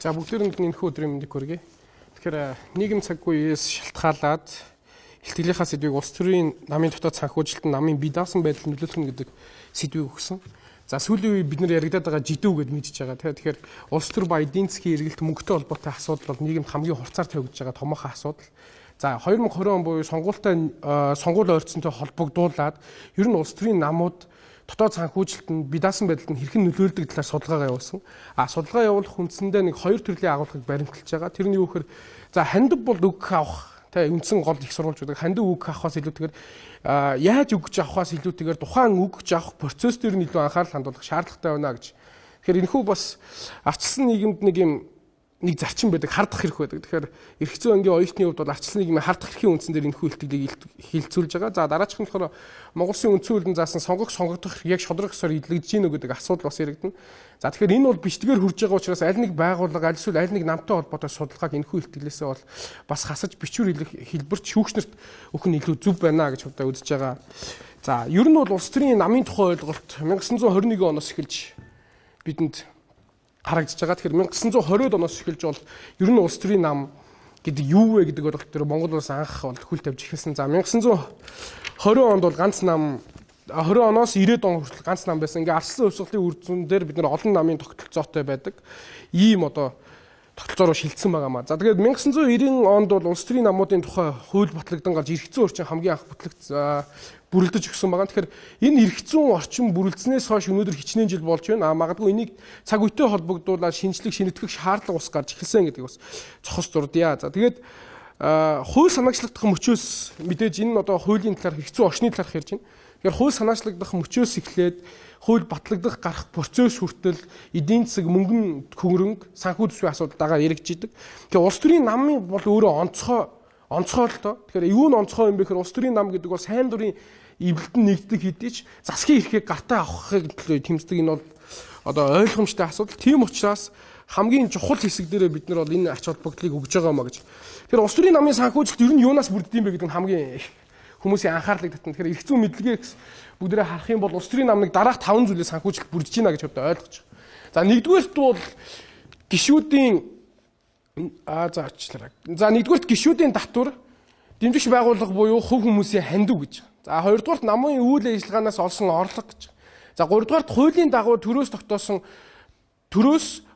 За бүгдээрэнд энэ өдрийн мэндийг хүргэе. Тэгэхээр нийгэм цаг үеэс шалтгаалаад ихтгэлийнхаа сэдвийг улс төрийн намын дотоод санхүүжилтанд намын бие даасан байдал нөлөөлөх нь гэдэг сэдвийг өгсөн. За сүүлийн үе бид нар яригадаад байгаа жидүү гэдээ мэдж байгаа. Тэгэхээр улс төр ба эдийн засгийн эргэлт мөнгөтэй холбоотой асуудал бол нийгэмд хамгийн хурцаар тавигдж байгаа томоохон асуудал. За 2020 он буюу сонгууль ойрцонтой холбогдуулаад ер нь улс төрийн намууд дотоод санхүүжилтанд бие даасан байдалд нь хэрхэн нөлөөлдөг талаар судалгаа явуулсан. Судалгаа явуулах үндсэндээ нэг хоёр төрлийн агуулгыг баримталж байгаа. Тэр нь юу гэхээр за хандив бол өгөх авах үндсэн гол их сурвалжууд хандив өгөх авахаас илүүтэйгээр яаж өгч авахаас илүүтэйгээр тухайн өгч авах процесс дээр нь илүү анхаарал хандуулах шаардлагатай байна гэж. Тэгэхээр энэхүү бас арчилсан нийгэмд нэг зарчим байдаг, хардах хэрэг байдаг. Тэгэхээр эрх зүйн ангийн оюутны хувьд бол арчилсан нийгмийн хардах эрхийн үндсэн дээр энэхүү илтгэлийг хилцүүлж байгаа. За дараачих нь болохоор Монгол Улсын үндсэн хуулийн заасан сонгогдох яг шодрох ёсоор илэрдэж гинэ гэдэг асуудал бас яригдана. За тэгэхээр энэ бол бичдгээр хүрж байгаа учраас аль нэг байгууллага аль нэг намтай холбоотой судалгааг энэхүү илтгэлээсээ бол бас хасаж бичвэр хэлбэрт шүүгчнэрт өгөх нь илүү зөв байна гэж удаа үзэж байгаа. За ер нь бол улс төрийн намын тухай ойлголт 1921 оноос эхэлж бидэнд харагдаж байгаа. Тэгэхээр 1920-д оноос эхэлж бол ер нь улс төрийн нам гэдэг юу вэ гэдэг ойлголт дээр Монгол улс анх бол хөл тавьж эхэлсэн. За 1920 онд бол ганц нам 20 оноос 90-ад он хүртэл ганц нам байсан. Ингээ арслан хувьсгалын үр дүн дээр бид нар олон намын тогтолцоотой байдаг. Ийм тогтолцоороо шилжсэн байгаамаа. За тэгээд 1990 онд бол улс төрийн намуудын тухай хууль батлагдсан гарч эрх зүйн орчин хамгийн анх бүрэлдэж өгсөн байгаа. Тэгэхээр энэ эрх зүйн орчин бүрэлдснээс хойш өнөөдөр хичнээн жил болж байна. Магадгүй энийг цаг үетэй холбогдуулаад шинжлэх шийтгэх шаардлага ус гарч эхэлсэн гэдэг бас цохос дурдъя. За тэгээд хууль санаачлагдах мөчөөс мэдээж энэ хуулийн талаар эрх зүйн орчны талаарх ярьж байна. Тэгэхээр хууль санаачлагдах мөчөөс эхлээд хууль батлагдах гарах процесс хүртэл эдийн засаг мөнгөн хөнгөрөнг санхүү төсвийн асуудалтайгаар яригдж идэг. Тэгэхээр улс төрийн намын бол өөрөө онцгой л доо. Тэгэхээр юу нь онцгой юм бэ гэхээр улс төрийн нам гэдэг бол сайн дурын эвлэлтэн нэгддэг хэдий ч засгийн эрхийг гартаа авахыг төлөө тэмцдэг. Энэ бол ойлгомжтой асуудал. Тийм учраас хамгийн чухал хэсэг дээрээ бид нар бол энэ ач холбогдлыг өгж байгаамаа гэж. Тэгэхээр улс төрийн намын санхүүжилт ер нь юунаас бүрддэг юм бэ гэдэг нь хамгийн хүмүүсийн анхаарлыг татна. Тэгэхээр эрх зүйн мэдлэгээс бүгдээ харах юм бол улс төрийн намыг дараах 5 зүйлээс санхүүжилт бүрдэж байна гэж одоо ойлгож байгаа. За нэгдүгээрт бол гишүүдийн нэгдүгээрт гишүүдийн татвар дэмжигч байгууллага буюу хувь хүмүүсийн хандив гэж. За хоёрдугаарт намын үйл ажиллагаанаас олсон орлого гэж. За гуравдугаарт хуулийн дагуу төрөөс олгосон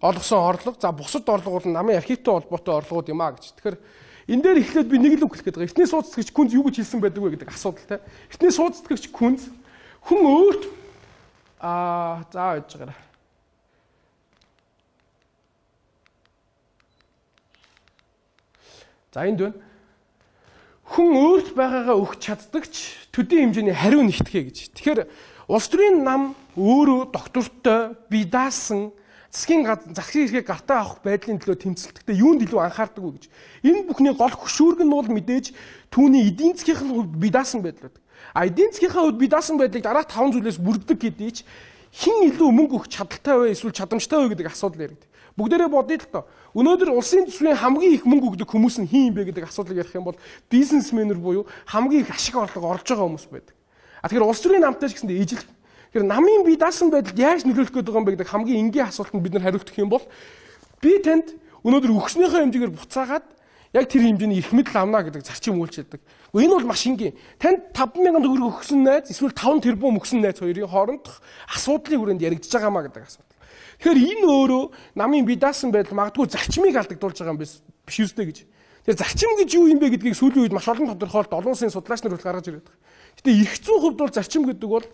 орлого. За бусад орлого бол намын архивтай холбоотой орлогууд юм а гэж. Тэгэхээр энэ дээр эхлээд би нэг л үг хэлэх гээд байгаа. Эртний сууцтгэгч күнз юу гэж хэлсэн байдаг вэ гэдэг асуудалтай. Эртний сууцтгэгч күнз хүн өөрт байж байгаарай. За энд байна. Хүн өөрт байгаагаа өгч чаддагч төдий хэмжээний хариу нэгтгэе гэж. Тэгэхээр улс төрийн нам өөрөө доктортой бие даасан засгийн эрхийг гартаа авах байдлын төлөө тэмцэлтэхдээ юунд илүү анхаардаг вэ гэж. Энэ бүхний гол хөшүүрэг нь бол мэдээж түүний эдийн засгийн хувьд бие даасан байдал байдаг. Эдийн засгийн хувьд бие даасан байдлыг дараах 5 зүйлээс бүрддэг гэдгийг ч хэн илүү мөнгө өгч чадaltaй вэ эсвэл чадамжтай вэ гэдэг асуудал яригд. Бүгдээрээ бодъё л доо. Өнөөдөр улсын төсвийн хамгийн их мөнгө өгдөг хүмүүс нь хин юм бэ гэдэг асуудлыг ярих юм бол бизнесмэнер буюу хамгийн их ашиг орлого олж байгаа хүмүүс байдаг. Тэгэхээр улс төрийн намтай ч гэсэндээ ижил. Тэгэхээр намын бие даасан байдалд яаж нөлөөлөх гээд байгаа юм бэ гэдэг хамгийн энгийн асуултанд бид нар хариулт өгөх юм бол би танд өнөөдөр өгснөөхөө хэмжээгээр буцаагаад яг тэр хэмжээний эрх мэдэл авна гэдэг зарчим үйлчилдэг. Энэ бол маш энгийн. Танд 5,000 төгрөг өгсөн найз эсвэл 5 тэрбум өгсөн найз хоёрын хоорондох асуудлын хүрээнд яригдж байгаамаа гэдэг асуудал. Тэгэхээр энэ өөрөө намын бие даасан байдал магадгүй зарчмыг алдагдуулж байгаа юм биш үстэй гэж. Тэгэхээр зарчим гэж юу юм бэ гэдгийг сүүлийн үед маш олон тодорхойлолт олон улсын судлаач нар гаргаж ирээд байгаа. Гэтэ эрх зүйн хувьд бол зарчим гэдэг бол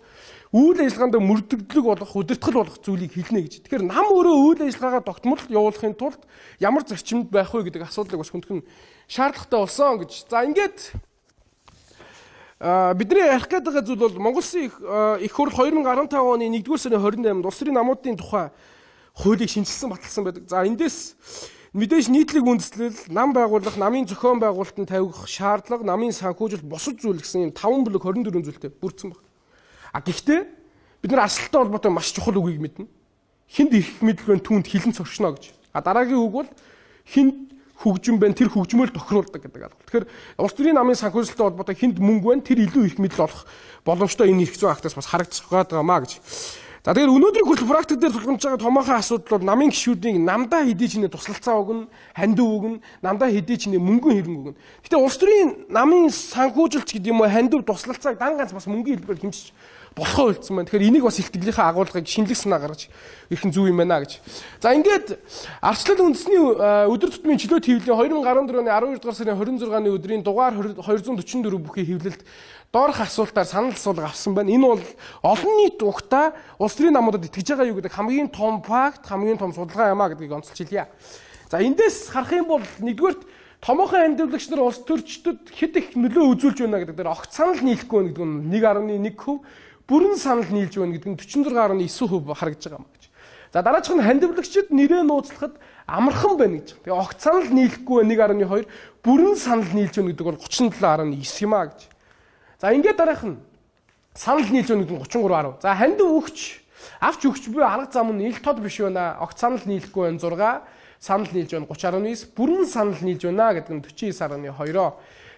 үйл ажиллагаанд мөрдөглөг болох, удирдгал болох зүйлийг хэлнэ гэж. Тэгэхээр нам өөрөө үйл ажиллагаагаа тогтмол явуулахын тулд ямар зарчимд байх вэ гэдэг асуудлыг бас хүндхэн шаардлагатай болсон гэж. За ингээд бидний ярих гээд байгаа зүйл бол Монгол Улсын их хурл 2015 оны 1-р сарын 28-нд улс төрийн намуудын тухай хуулийг шинжилсэн баталсан байдаг. За эндээс мэдээж нийтлэг үндэслэл, нам байгуулах, намын зохион байгуулалтанд тавих шаардлага, намын санхүүжилт, бусад зүйл гэсэн юм 5 бүлэг 24 зүйлтэй бүрдсэн байна. Гэхдээ бид нар асуулттай холбоотой маш чухал үгийг мэднэ. Хинд эрх мэдэл байна түүнд хилэн цоршно гэж. Дараагийн үг бол хинд хөгжим байна тэр хөгжмөөр тохируулдаг гэдэг алга. Тэгэхээр улс төрийн намын санхүүжилттэй холбоотой хинд мөнгө байна тэр илүү эрх мэдэл олох боломжтой энэ эрх зүйн актаас бас харагдах байгаамаа гэж. За тэгэхээр өнөөдрийн хүртэл практик дээр тулгамж байгаа томоохон асуудал бол намын гишүүдийн намдаа хэдий чинээ туслалцаа өгнө, хандив өгнө, намдаа хэдий чинээ мөнгөн хэрэг өгнө. Гэтэ улс төрийн намын санхүүжилт гэдэг юм уу хандив туслалцааг дан ганц бас мөнгөний хэлбэрээр хэмжиж болохоо үлдсэн байна. Тэгэхээр энийг бас илтгэлийнхаа агуулгыг шинэлэг санаа гаргаж ирэх нь зөв юм байна гэж. За ингээд ардчлал үндэсний өдөр тутмын чөлөө хэвлэлийн 2014 оны 12 дугаар сарын 26-ны өдрийн дугаар 244 бүхий хэвлэлд доорх асуултаар санал асуулга авсан байна. Энэ бол олон нийт ухтаа улс төрийн намуудад итгэж байгаа юу гэдэг хамгийн том факт, хамгийн том судалгаа юм а гэдгийг онцолж хэлье. За эндээс харах юм бол нэгдүгээрт томоохон хандивлагч нар улс төрчдөд хэд их нөлөө үзүүлж байна гэдэг дээр огт санал нийлэхгүй гэдэг нь 1.1%, бүрэн санал нийлж байна гэдэг нь 46.9% харагдж байгаа юм гэж. За дараачих нь хандивлагчид нэрээ нууцлахад амархан байна гэж. Тэгээ огт санал нийлэхгүй 1.2, бүрэн санал нийлж байна гэдэг бол 37.9 юм а гэж. За ингээд дараах нь санал нийлж байна гэдэг нь 33.10. За хандив өгч, авч өгч буюу арга зам нь ил тод биш байна. Огт санал нийлэхгүй байна 6, санал нийлж байна 30.9, бүрэн санал нийлж байна гэдэг нь 49.2.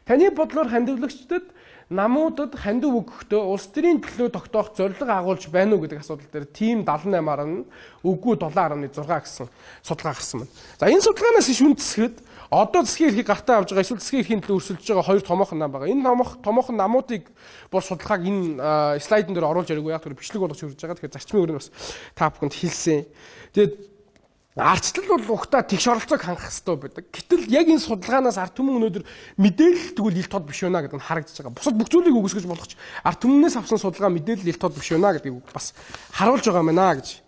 Таны бодлоор хандивлагчдад намуудад хандив өгөхдөө улс төрийн төлөө тогтоох зорилго агуулж байна уу гэдэг асуудал дээр тим 78.8, үгүй 7.6 гэсэн судалгаа гарсан байна. За энэ судалгаанаас шүн засгээд одоо засгийн эрхийг гартаа авж байгаа эсвэл засгийн эрхийн төлөө өрсөлдөж байгаа хоёр томоохон нам байгаа. Энэ томоохон намуудыг бол судалгааг энэ слайдн дээр оруулж яриаггүй яг тэр бичлэг болгож хүргэж байгаа. Тэгэхээр зарчмын өрөөнд бас та бүхэнд хэлсэн. Тэгээд ардчлал бол ухтаа тэгш оролцоог хангах хэрэгтэй байдаг. Гэтэл яг энэ судалгаанаас ард түмэн өнөөдөр мэдээлэл тэгвэл ил тод биш байна гэдэг нь харагдаж байгаа. Бусад бүх зүйлийг үгүйсгэж болгоч ард түмнээс авсан судалгаа мэдээлэл ил тод биш байна гэдгийг бас харуулж байгаа юм байна гэж.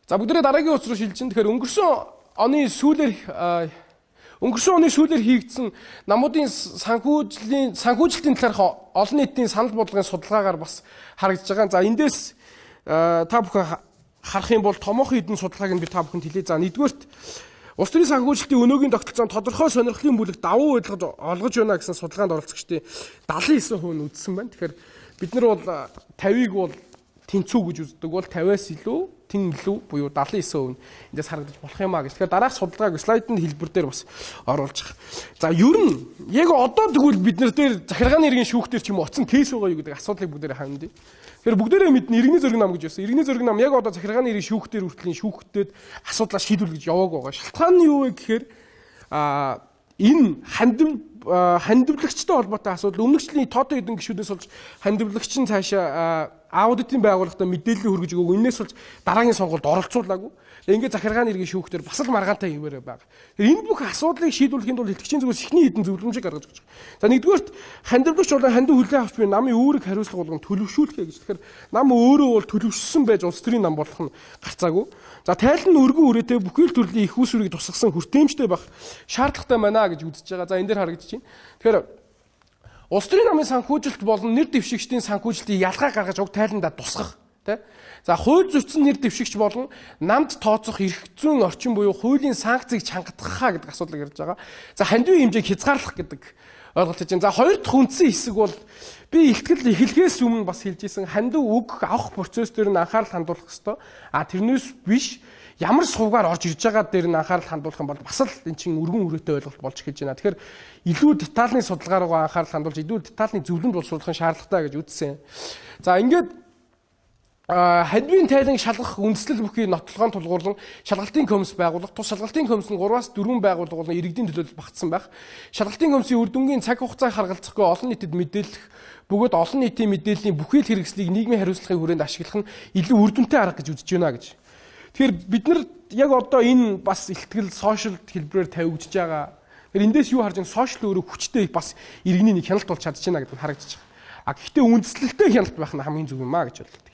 За бүгдээ дараагийн үс рүү шилжин. Тэгэхээр өнгөрсөн оны сүүлээр хийгдсэн намуудын санхүүжилтийн талаарх олон нийтийн санал бодлогын судалгаагаар бас харагдаж байгаа. За эндээс та бүхэн харах юм бол томоохон хэдэн судалгааг нь би та бүхэнд хэлье. За нэгдүгээрт улс төрийн санхүүжилтийн өнөөгийн тогтолцоонд тодорхой сонирхлын бүлэг давуу байдалд олгож байна гэсэн судалгаанд оролцогчдын 79% нь үзсэн байна. Тэгэхээр бид нар бол 50-ыг бол тэнцүү гэж үздэг бол 50-аас илүү тэн илүү буюу 79% нь эндээс харагдаж болох юм а гэж. Тэгэхээр дараах судалгааг слайдын хэлбэр дээр бас оруулж байгаа. За ер нь яг одоо тэгвэл бид нар дээр захиргааны иргэн шүүхтэр ч юм уу оцсон кейс байгаа юу гэдэг асуудлыг бүгдээрээ хавьна. Тэгэхээр бүгдээрээ мэднэ иргэний зөргөн нам гэж байсан. Иргэний зөргөн нам яг одоо захиргааны иргэн шүүхтэр хүртлийн шүүхтэд асуудлаа шийдвэрлэж гэж яваагүй байгаа. Шалтгаан нь юу вэ гэхээр энэ хандивлагчтай холбоотой асуудал өмнөгчлийн тоотой хэдэн гишүүдээс болж хандивлагч нь цаашаа аудитын байгууллагатай мэдээлэл хүргэж өгөөгүй. Энээс болж дараагийн сонгуульд оролцуулаагүй. Ингээд захиргааны иргэн шүүхтэр бас л маргаантай хിവэрэ байгаа. Энэ бүх асуудлыг шийдвэрлэхийн тулд итгэгчийн зүгээс ихний хэдэн зөвлөмжийг гаргаж өгч байгаа. За нэгдүгээрт хандивлагч болон хандив хүлээн авч буй намын үүрэг хариуцлага болгон төлөвшүүлэхэ гэж. Тэгэхээр нам өөрөө бол төлөвшсөн байж улс төрийн нам болох нь гарцаагүй. За тайлан нь өргөн үрээтэй бүхий л төрлийн их усүрийг тусгасан хүртээмжтэй байх шаардлагатай байна гэж үзэж байгаа. За энэ дээр харагдаж байна. Тэгэхээр улс төрийн намын санхүүжилт болон нэр дэвшигчдийн санхүүжилтийг ялгаа гаргаж уг тайландаа тусгах. За хууль зүйцэн нэр дэвшигч болон намд тооцох эрх зүйн орчин буюу хуулийн санкцийг чангадгахаа гэдэг асуудлыг ярьж байгаа. За хандивын хэмжээг хязгаарлах гэдэг ойлголт хийж байна. За хоёр дахь үндсэн хэсэг бол би ихтгэл эхлэхээс өмнө бас хэлж исэн хандив өгөх авах процесс дээр нь анхаарал хандуулах хэрэгтэй. Тэрнээс биш ямар сувгаар орж ирж байгаа дээр нь анхаарал хандуулах юм бол бас л эн чинь өргөн үрээтэй ойлголт болж эхэлж байна. Тэгэхээр илүү детальны судалгаа руу анхаарал хандуулж илүү детальны зөвлөмж боловсруулах шаардлагатай гэж үзсэн. За ингээд хандивын тайлан шалгах үндэслэл бүхий нотлогоон тулгуурлан шалгалтын комисс байгуулах. Тус шалгалтын комисс нь 3-4 байгууллага болон иргэдийн төлөөлөл багтсан байх. Шалгалтын комиссийн үр дүнгийн цаг хугацааг харгалзахгүй олон нийтэд мэдээлэх бөгөөд олон нийтийн мэдээллийн бүхий л хэрэгслийг нийгмийн хариуцлагын хүрээнд ашиглах нь илүү үр дүнтэй арга гэж үзэж байна гэж. Тэгэхээр бид нар яг одоо энэ бас ихтгэл сошиал хэлбэрээр тавигдж байгаа. Тэгэхээр эндээс юу харж байгаа сошиал өөрөө хүчтэй бас иргэний нэг хяналт болж чадчихна гэдэг нь харагдаж байгаа. Гэхдээ үндэслэлтэй хяналт байх нь хамгийн зөв юм а гэж бодлоо.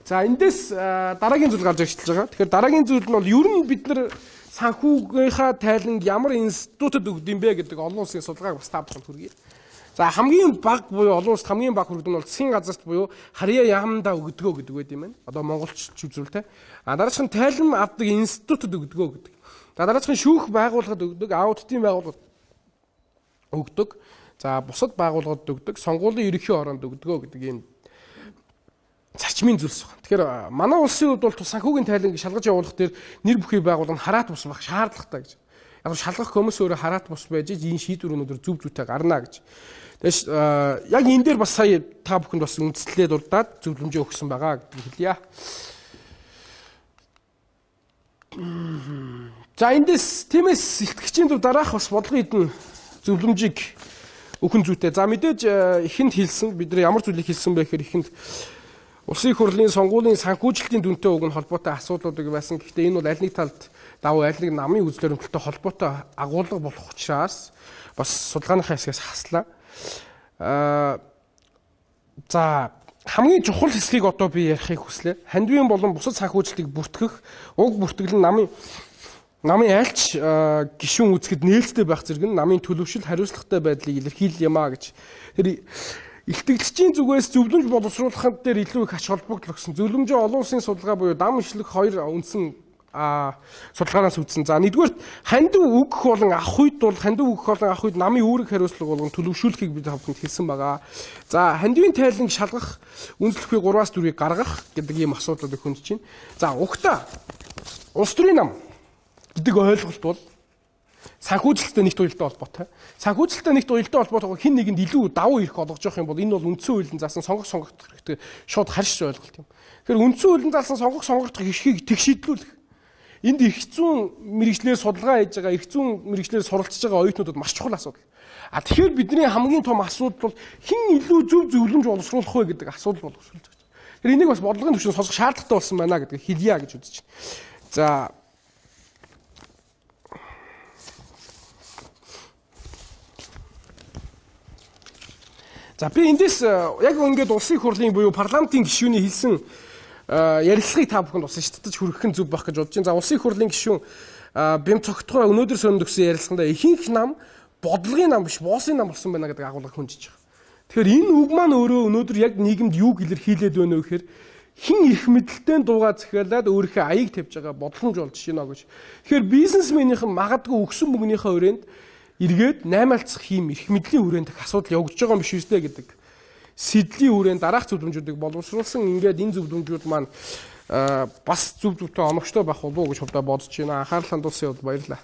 За эндээс дараагийн зүйл гарч ирж байгаа. Тэгэхээр дараагийн зүйл нь бол ер нь бид нар санхүүгийнхаа тайланд ямар институтад өгд юм бэ гэдэг олон улсын судалгааг бас та бүхэнд хүргэе. За хамгийн бага буюу олон улсад хамгийн бага хүргэн нь бол засгийн газарт буюу харьяа яамдаа өгдгөө гэдэг байт юм байна. Одоо монголч үзүүлэлтэй. Дараачих нь тайлан авдаг институтад өгдгөө гэдэг. Дараачих нь шүүх байгууллагад өгдөг, аудитын байгууллагад өгдөг. За бусад байгууллагад өгдөг, сонгуулийн ерөнхий ороонд өгдгөө гэдэг ийм зарчмын зүйлс байна. Тэгэхээр манай улсын хувьд бол санхүүгийн тайланг шалгаж явуулах дээр нэр бүхий байгууллага хараат бус байх шаардлагатай гэж. Яг шалгах комисс өөрөө хараат бус байж энэ шийдвэр өнөдөр зөв зүйтэй гарна гэж. Тэгээс яг энэ дээр бас сая та бүхэнд бас үндэслэлээ дурдаад зөвлөмжөө өгсөн байгаа гэдгийг хэлье. За эндээс тиймээс итгэгчийн зөв дараах бас бодлого идэн зөвлөмжийг өгөн зүйтэй. За мэдээж ихэнд хэлсэн бид нар ямар зүйлийг хэлсэн бэ гэхээр ихэнд улсын их хурлын сонгуулийн санхүүжилтийн дүнтэй уг нь холбоотой асуудлуудыг байсан. Гэхдээ энэ бол аль нэг талд давуу аль нэг намын үзэл баримталтай холбоотой агуулга болох учраас бас судалгааныхаа хэсгээс хаслаа. За хамгийн чухал хэсгийг одоо би ярихыг хүслээ. Хандивын болон бусад санхүүжилтийг бүртгэх, уг бүртгэл нь намын айлч гишүүн үзэхэд нээлттэй байх зэрэг нь намын төлөвшил хариуцлагатай байдлыг илэрхийлэл юм а гэж. Тэр илтгэгчдийн зүгээс зөвлөмж боловсруулахад дээр илүү их ач холбогдол өгсөн. Зөвлөмжийн олон улсын судалгаа буюу дам ишлэг хоёр үндсэн судалгаараас үзсэн. За нэгдүгээр хандив өгөх болон авах үед бол намын үүрэг хариуцлага болгон төлөвшүүлэхийг бид хамтд хэлсэн байгаа. За хандивын тайланг шалгах үндэслэхгүй 3-аас 4-ийг гаргах гэдэг ийм асуудлуудыг хөндөж байна. За угтаа улс төрийн нам гэдэг ойлголт бол санхүүжилттэй нэгт уялдаа холбоотой. Санхүүжилттэй нэгт уялдаа холбоотой хэн нэгэнд илүү давуу эрх олгож явах юм бол энэ бол үндсэн хуулийн заасан сонгох хэрэгтэй шууд харьж ойлголт юм. Тэгэхээр үндсэн хуулийн заасан сонгох эрхийг тэгшидлүүлэх энд эрх зүйн мэрэгчлэр судалгаа хийж байгаа, эрх зүйн мэрэгчлэр суралцж байгаа оюутнуудад маш чухал асуудал. Тэгэхээр бидний хамгийн том асуудал бол хэн илүү зөв зөвлөмж боловсруулах вэ гэдэг асуудал боловсруулж байгаа. Тэгэхээр энийг бас бодлогын түвшинд сонсох шаардлагатай болсон байна гэдгийг хэлье гэж үзэж байна. За би эндээс яг ингээд улсын их хурлын буюу парламентын гишүүний хэлсэн ярилцлагыг та бүхэнд бас шийдэж хүргэх нь зөв байх гэж бодож байна. За улсын их хурлын гишүүн бям цогтгой өнөөдөр сонд өгсөн ярилцлаганд ихэнх нам бодлогын нам биш, боосын нам болсон байна гэдэг агуулгыг хөндөж байгаа. Тэгэхээр энэ үг маань өөрөө өнөөдөр яг нийгэмд юуг илэрхийлээд байна вэ гэхээр хин эрх мэдэлтэй дуугаа захиалаад өөрийнхөө аяыг тавьж байгаа бодломж болж байна гэж. Тэгэхээр бизнесменийнхэн магадгүй өгсөн мөнгөнийхөө өрөөнд эргээд 8 алцах ийм эрх мэдлийн хүрээнд асуудал явагдаж байгаа юм биш үстэй гэдэг сэдлийн хүрээнд дараах зөвлөмжүүдийг боловсруулсан. Ингээд энэ зөвлөмжүүд маань бас зөв зөвхөн оновчтой байх болов уу гэж хувьдаа бодож байна. Анхаарал хандуулсан явдал баярлалаа.